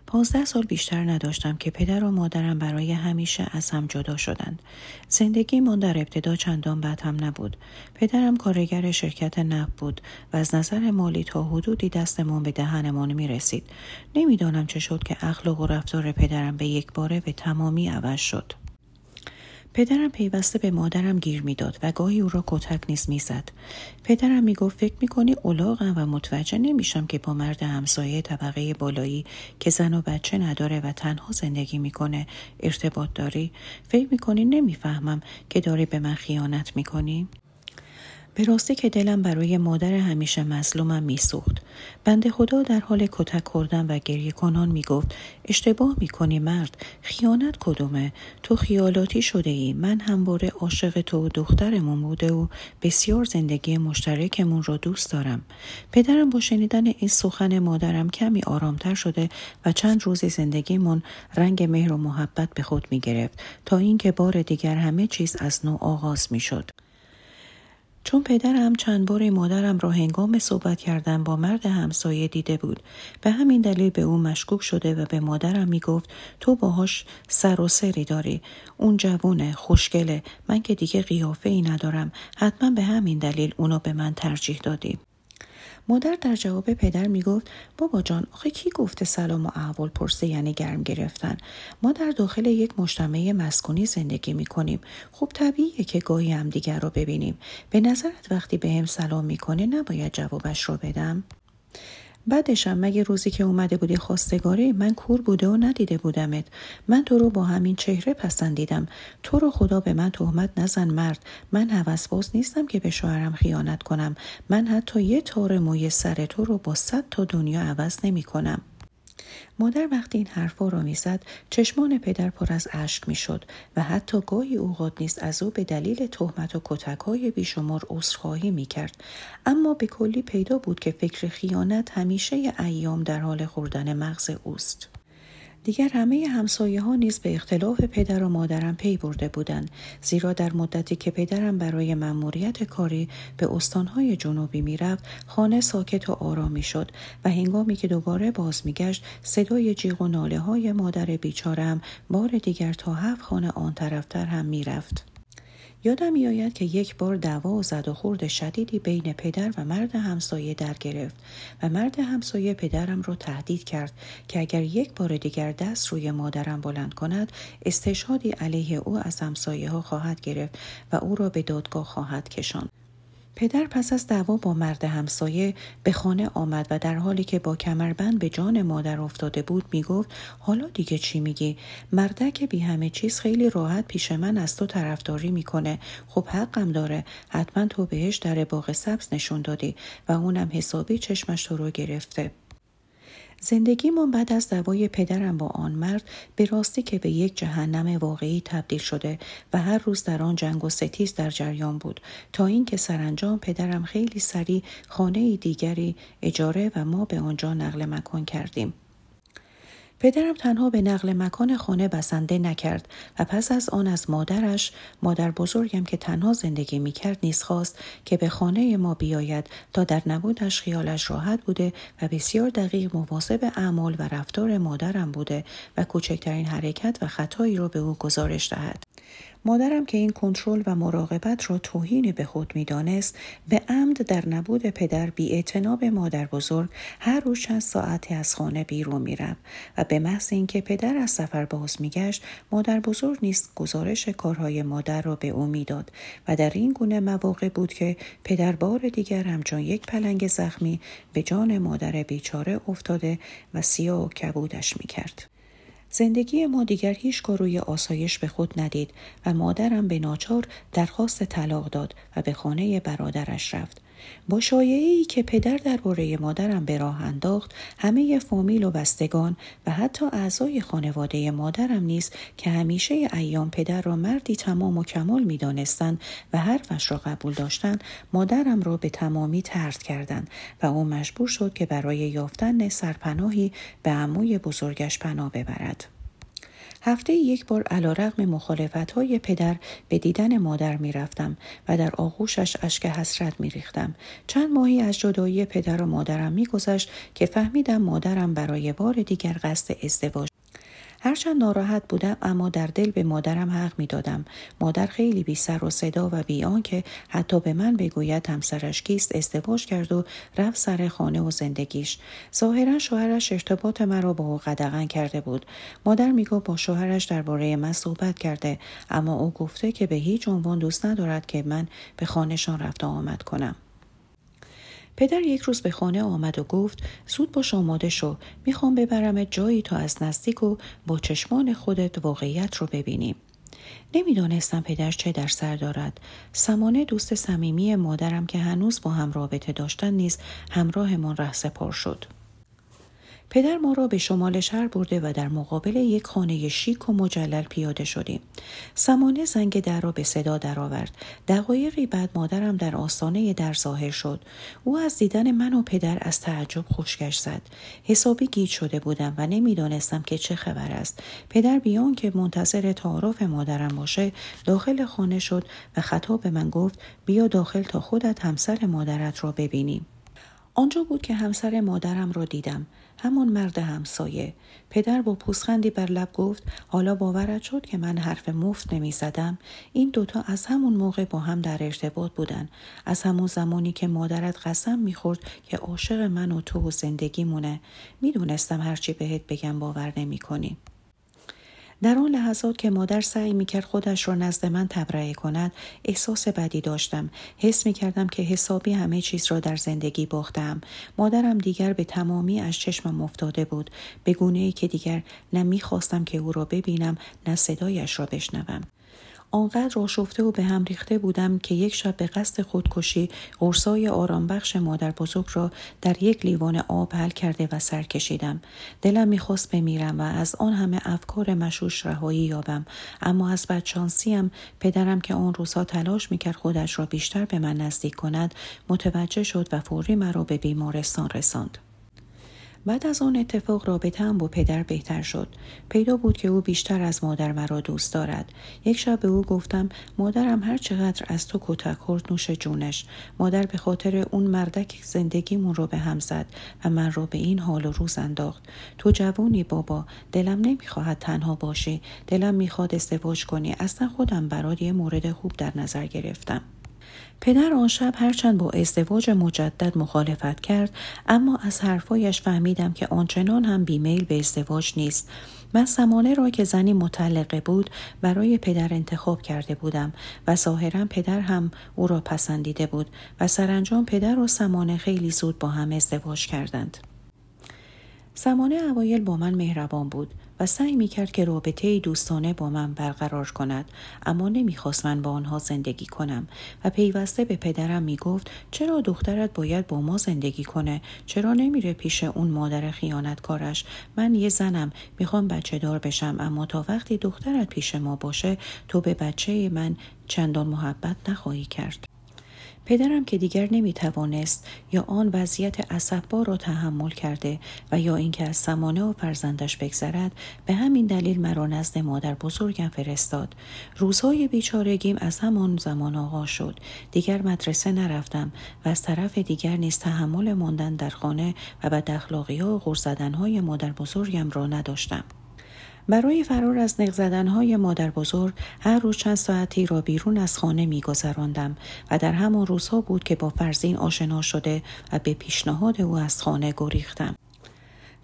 15 سال بیشتر نداشتم که پدر و مادرم برای همیشه از هم جدا شدند. زندگیمان در ابتدا چندان بد هم نبود. پدرم کارگر شرکت نفت بود و از نظر مالی تا حدودی دستمان به دهنمان می رسید. نمیدانم چه شد که اخلاق و رفتار پدرم به یک باره به تمامی عوض شد. پدرم پیوسته به مادرم گیر میداد و گاهی او را کتک نیز میزد. پدرم میگفت فکر میکنی الاغم و متوجه نمیشم که با مرد همسایه طبقه بالایی که زن و بچه نداره و تنها زندگی میکنه ارتباط داری؟ فکر میکنی نمیفهمم که داری به من خیانت میکنی؟ به راستی که دلم برای مادر همیشه مظلومم میسوخت. بنده خدا در حال کتک خوردن و گریه کنان میگفت اشتباه میکنی مرد، خیانت کدومه؟ تو خیالاتی شده ای، من همواره عاشق تو و دخترمون بوده و بسیار زندگی مشترکمون رو دوست دارم. پدرم با شنیدن این سخن مادرم کمی آرامتر شده و چند روزی زندگیمون رنگ مهر و محبت به خود میگرفت تا اینکه بار دیگر همه چیز از نو آغاز میشد. چون پدرم چند بار مادرم را هنگام صحبت کردن با مرد همسایه دیده بود، به همین دلیل به او مشکوک شده و به مادرم میگفت تو باهاش سر و سری داری، اون جوونه، خوشگله، من که دیگه قیافه ای ندارم، حتما به همین دلیل اونو به من ترجیح دادی. مادر در جواب پدر میگفت بابا جان آخه کی گفته سلام و احوال پرسه یعنی گرم گرفتن؟ ما در داخل یک مجتمع مسکونی زندگی میکنیم. خب طبیعیه که گاهی هم دیگر رو ببینیم. به نظرت وقتی به هم سلام میکنه نباید جوابش رو بدم؟ بعدشم مگه روزی که اومده بودی خواستگاری من کور بوده و ندیده بودمت؟ من تو رو با همین چهره پسندیدم. تو رو خدا به من تهمت نزن مرد. من هوسباز نیستم که به شوهرم خیانت کنم. من حتی یه تار موی سر تو رو با 100 تا دنیا عوض نمی کنم. مادر وقتی این حرفا را میزد چشمان پدر پر از اشک میشد و حتی گاهی اوقات نیز از او به دلیل تهمت و کتک‌های بیشمار عذرخواهی میکرد. اما به کلی پیدا بود که فکر خیانت همیشه ایام در حال خوردن مغز اوست. دیگر همه همسایه‌ها نیز به اختلاف پدر و مادرم پی برده بودند، زیرا در مدتی که پدرم برای مأموریت کاری به استانهای جنوبی میرفت خانه ساکت و آرام میشد و هنگامی که دوباره باز میگشت صدای جیغ و ناله‌های مادر بیچاره‌ام بار دیگر تا 7 خانه آن طرفتر هم میرفت. یادم میآید که یک بار دعوا و زد و خورد شدیدی بین پدر و مرد همسایه در گرفت و مرد همسایه پدرم را تهدید کرد که اگر یک بار دیگر دست روی مادرم بلند کند استشهادی علیه او از همسایه ها خواهد گرفت و او را به دادگاه خواهد کشاند. پدر پس از دعوا با مرد همسایه به خانه آمد و در حالی که با کمربند به جان مادر افتاده بود میگفت حالا دیگه چی میگی؟ مردک بی همه چیز خیلی راحت پیش من از تو طرفداری میکنه. خب حقم داره، حتما تو بهش در باغ سبز نشون دادی و اونم حسابی چشمش تو رو گرفته. زندگیمان بعد از دعوای پدرم با آن مرد به راستی که به یک جهنم واقعی تبدیل شده و هر روز در آن جنگ و ستیز در جریان بود تا اینکه سرانجام پدرم خیلی سریع خانه دیگری اجاره و ما به آنجا نقل مکان کردیم. پدرم تنها به نقل مکان خانه بسنده نکرد و پس از آن از مادر بزرگم که تنها زندگی میکرد نیز خواست که به خانه ما بیاید تا در نبودش خیالش راحت بوده و بسیار دقیق مواظب اعمال و رفتار مادرم بوده و کوچکترین حرکت و خطایی را به او گزارش دهد. مادرم که این کنترل و مراقبت را توهین به خود می‌دانست، به عمد در نبود پدر بی‌اعتنا به مادر بزرگ هر روز چند ساعتی از خانه بیرون می‌رفت و به محض اینکه پدر از سفر باز می‌گشت، مادر بزرگ نیز گزارش کارهای مادر را به او می‌داد و در این گونه مواقع بود که پدر بار دیگر همچون یک پلنگ زخمی به جان مادر بیچاره افتاده و سیاه و کبودش می‌کرد. زندگی ما دیگر هیچگاه روی آسایش به خود ندید و مادرم به ناچار درخواست طلاق داد و به خانه برادرش رفت. با شایعه‌ای که پدر درباره مادرم به راه انداخت، همه فامیل و بستگان و حتی اعضای خانواده مادرم نیز که همیشه ایام پدر را مردی تمام و کمال می‌دانستند و حرفش را قبول داشتند، مادرم را به تمامی طرد کردند و او مجبور شد که برای یافتن سرپناهی به عموی بزرگش پناه ببرد. هفته یک بار علیرغم مخالفت‌های پدر به دیدن مادر می‌رفتم و در آغوشش اشک حسرت می‌ریختم. چند ماهی از جدایی پدر و مادرم می‌گذشت که فهمیدم مادرم برای بار دیگر قصد ازدواج. هرچند ناراحت بودم اما در دل به مادرم حق می دادم. مادر خیلی بی سر و صدا و بی آنکه حتی به من بگوید همسرش کیست ازدواج کرد و رفت سر خانه و زندگیش. ظاهرا شوهرش ارتباط مرا با او قدغن کرده بود. مادر می گفت با شوهرش درباره من صحبت کرده، اما او گفته که به هیچ عنوان دوست ندارد که من به خانه‌شان رفت و آمد کنم. پدر یک روز به خانه آمد و گفت زود باش آماده شو، میخوام ببرمت جایی تا از نزدیک و با چشمان خودت واقعیت رو ببینیم. نمیدانستم پدر چه در سر دارد. سمانه دوست صمیمی مادرم که هنوز با هم رابطه داشتن نیز همراهمان رهسپار شد. پدر ما را به شمال شهر برده و در مقابل یک خانه شیک و مجلل پیاده شدیم. سمانه زنگ در را به صدا درآورد. دقایقی بعد مادرم در آستانه در ظاهر شد. او از دیدن من و پدر از تعجب خشکش زد. حسابی گیج شده بودم و نمیدانستم که چه خبر است. پدر بیان که منتظر تعارف مادرم باشه داخل خانه شد و خطاب به من گفت بیا داخل تا خودت همسر مادرت را ببینی. آنجا بود که همسر مادرم را دیدم، همان مرد همسایه. پدر با پوزخندی بر لب گفت حالا باورت شد که من حرف مفت نمی زدم؟ این دوتا از همون موقع با هم در ارتباط بودن، از همون زمانی که مادرت قسم می خورد که عاشق من و تو و زندگی مونه. می دونستم هرچی بهت بگم باور نمی کنی. در آن لحظات که مادر سعی میکرد خودش را نزد من تبرئه کند، احساس بدی داشتم. حس میکردم که حسابی همه چیز را در زندگی باختم. مادرم دیگر به تمامی از چشمم افتاده بود، به گونه‌ای که دیگر نه میخواستم که او را ببینم نه صدایش را بشنوم. آنقدر آشفته و به هم ریخته بودم که یک شب به قصد خودکشی قرصای آرامبخش مادر بزرگ را در یک لیوان آب حل کرده و سر کشیدم. دلم میخواست بمیرم و از آن همه افکار مشوش رهایی یابم، اما از بدشانسیم پدرم که آن روزها تلاش میکرد خودش را بیشتر به من نزدیک کند متوجه شد و فوری مرا به بیمارستان رساند. بعد از آن اتفاق رابطه‌ام با پدر بهتر شد. پیدا بود که او بیشتر از مادر مرا دوست دارد. یک شب به او گفتم مادرم هر چقدر از تو کتک خورد نوش جونش. مادر به خاطر اون مردک زندگیمون رو به هم زد و من رو به این حال و روز انداخت. تو جوونی بابا، دلم نمیخواهد تنها باشی، دلم میخواد ازدواج کنی. اصلا خودم برات یه مورد خوب در نظر گرفتم. پدر آن شب هرچند با ازدواج مجدد مخالفت کرد، اما از حرفایش فهمیدم که آنچنان هم بیمیل به ازدواج نیست. من سمانه را که زنی مطلقه بود برای پدر انتخاب کرده بودم و ظاهرا پدر هم او را پسندیده بود و سرانجام پدر و سمانه خیلی زود با هم ازدواج کردند. سمانه اوایل با من مهربان بود و سعی می‌کرد که رابطه دوستانه با من برقرار کند، اما نمی‌خواست من با آنها زندگی کنم و پیوسته به پدرم میگفت چرا دخترت باید با ما زندگی کنه؟ چرا نمیره پیش اون مادر خیانتکارش؟ من یه زنم، میخوام بچه دار بشم، اما تا وقتی دخترت پیش ما باشه تو به بچه من چندان محبت نخواهی کرد. پدرم که دیگر نمیتوانست یا آن وضعیت عصب‌بار را تحمل کرده و یا اینکه از سمانه و فرزندش بگذرد، به همین دلیل مرا نزد مادر بزرگم فرستاد. روزهای بیچارگیم از همان زمان آغاز شد. دیگر مدرسه نرفتم و از طرف دیگر نیز تحمل ماندن در خانه و بد اخلاقی‌ها و غر زدن‌های مادر بزرگم را نداشتم. برای فرار از نق زدن‌های مادر بزرگ هر روز چند ساعتی را بیرون از خانه می‌گذراندم و در همان روزها بود که با فرزین آشنا شده و به پیشنهاد او از خانه گریختم.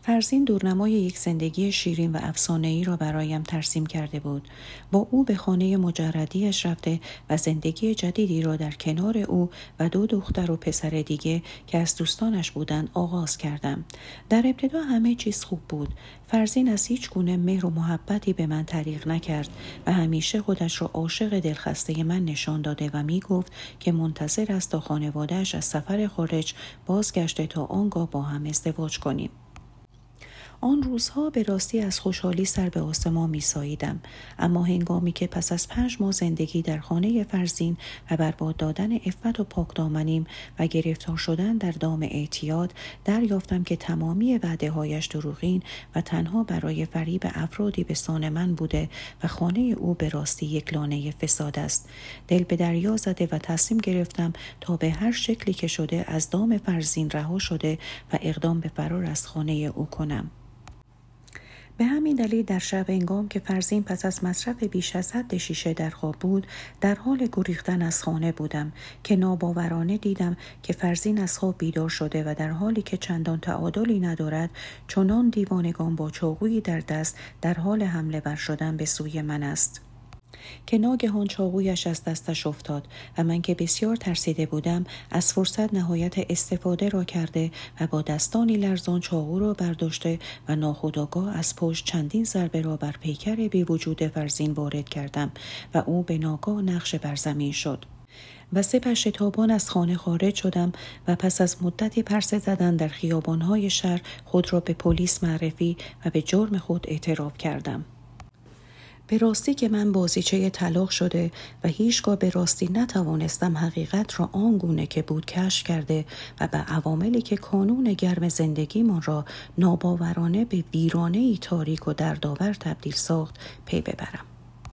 فرزین دورنمای یک زندگی شیرین و افسانه‌ای را برایم ترسیم کرده بود. با او به خانه مجردیش رفته و زندگی جدیدی را در کنار او و 2 دختر و پسر دیگه که از دوستانش بودند آغاز کردم. در ابتدا همه چیز خوب بود. فرزین از هیچ گونه مهر و محبتی به من تعریق نکرد و همیشه خودش را عاشق دلخسته من نشان داده و می گفت که منتظر است تا خانواده‌اش از سفر خارج بازگشته تا آنگاه با هم ازدواج کنیم. آن روزها به راستی از خوشحالی سر به آسمان می‌ساییدم، اما هنگامی که پس از 5 ماه زندگی در خانه فرزین و برباد دادن عفت و پاکدامنیم و گرفتار شدن در دام اعتیاد، دریافتم که تمامی وعده‌هایش دروغین و تنها برای فریب افرادی به سان من بوده و خانه او به راستی یک لانه فساد است. دل به دریا زده و تصمیم گرفتم تا به هر شکلی که شده از دام فرزین رها شده و اقدام به فرار از خانه او کنم. به همین دلیل در شب هنگام که فرزین پس از مصرف بیش از حد شیشه در خواب بود، در حال گریختن از خانه بودم که ناباورانه دیدم که فرزین از خواب بیدار شده و در حالی که چندان تعادلی ندارد، چنان دیوانگان با چاقویی در دست در حال حمله بر شدن به سوی من است که ناگهان چاقویش از دستش افتاد و من که بسیار ترسیده بودم از فرصت نهایت استفاده را کرده و با دستانی لرزان چاقو را برداشته و ناخودآگاه از پشت چندین ضربه را بر پیکر بی وجود فرزین وارد کردم و او به ناگاه نقش بر زمین شد. و سپس شتابان از خانه خارج شدم و پس از مدتی پرسه زدن در خیابان‌های شهر خود را به پلیس معرفی و به جرم خود اعتراف کردم. به راستی که من بازیچه طلاق شده و هیچگاه به راستی نتوانستم حقیقت را آنگونه که بود کشف کرده و به عواملی که کانون گرم زندگیمان را ناباورانه به ویرانه‌ای تاریک و دردآور تبدیل ساخت پی ببرم.